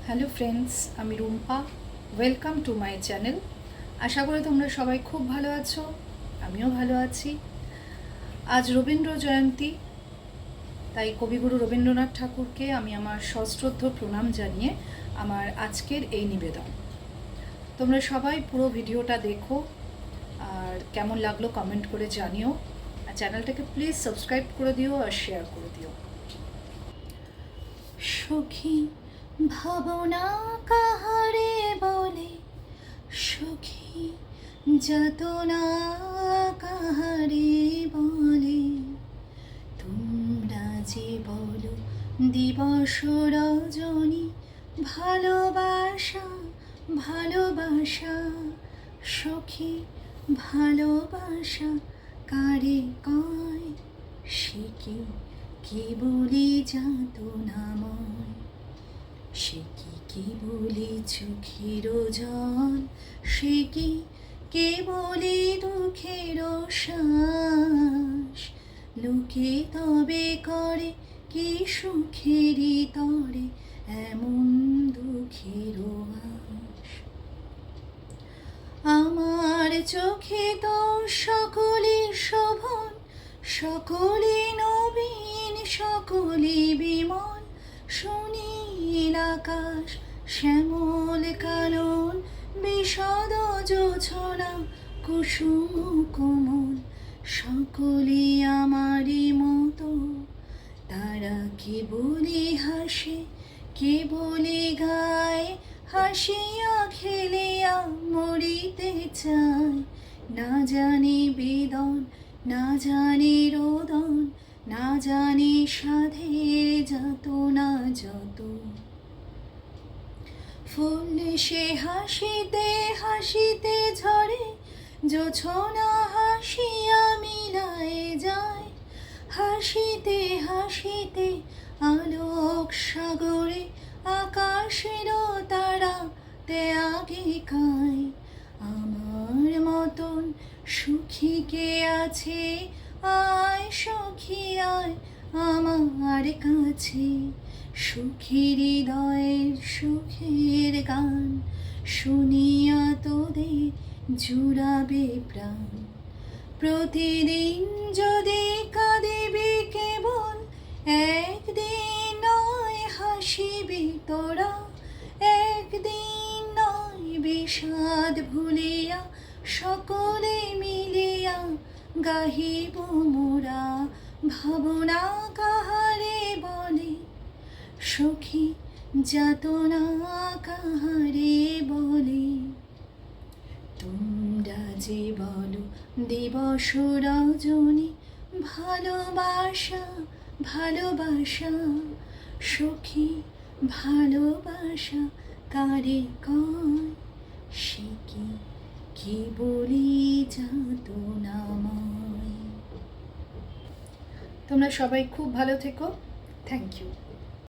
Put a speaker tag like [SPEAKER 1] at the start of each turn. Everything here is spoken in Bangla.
[SPEAKER 1] হ্যালো ফ্রেন্ডস, আমি Rumpa. Welcome to my channel. আশা করি তোমরা সবাই খুব ভালো আছো, আমিও ভালো আছি। আজ রবীন্দ্র জয়ন্তী, তাই কবিগুরু রবীন্দ্রনাথ ঠাকুরকে আমি আমার সশ্রদ্ধ প্রণাম জানিয়ে আমার আজকের এই নিবেদন। তোমরা সবাই পুরো ভিডিওটা দেখো, আর কেমন লাগলো কমেন্ট করে জানিও। আর চ্যানেলটাকে প্লিজ সাবস্ক্রাইব করে দিও আর শেয়ার করে দিও। সখী ভাবনা কাহারে বলে, সখী যাতনা কাহারে বলে, তোমরা যে বলো দিবস রজনী, ভালোবাসা ভালোবাসা, সখী ভালোবাসা কারে কয়, সে কি বলি যাতনাময়, সে কি বলি চোখের জল, সে কে বলি দুঃখের শ্বাস, লোকে তবে করে কি সুখেরই তরে এমন দুঃখের আশ। আমার চোখে তো সকলে শোভন, সকলে নবীন, সকলে বিমল, সুনীল আকাশ শ্যামল কানন, বিশদ জোছনা কুসুম কোমল, সকলে আমারই মতো, তারা কে বলে হাসে, কে বলে গায়, হাসিয়া খেলিয়া মরিতে চায়, না জানি বেদন, না জানি রোদন, না জানি সাধের যাতনা যত। ফুল সে হাসিতে হাসিতে ঝরে, জোছনা হাসিয়া মিলায় যায়, হাসিতে হাসিতে আলোক সাগরে, আকাশের তারা তে আগে কায়। আমার মতন সুখী কে আছে, আয় সখী আয় আমার কাছে, সুখী হৃদয়ের সুখের গান, শুনিয়া তোদের জুড়াবে প্রাণ। প্রতিদিন যদি কাঁদিবি কেবল, একদিন নয় হাসিবি তোরা, একদিন নয় বিষাদ ভুলিয়া, সকলে মিলিয়া গাহিব মোরা, ভাবনা কাহারে বলে, সখী যাতনা কাহারে বলে, তোমরা যে বলো দিবস রজনী, ভালোবাসা ভালোবাসা, সখী ভালোবাসা কারে কয়, সে কি বলি যাতনাময়। তোমরা সবাই খুব ভালো থেকো। Thank you.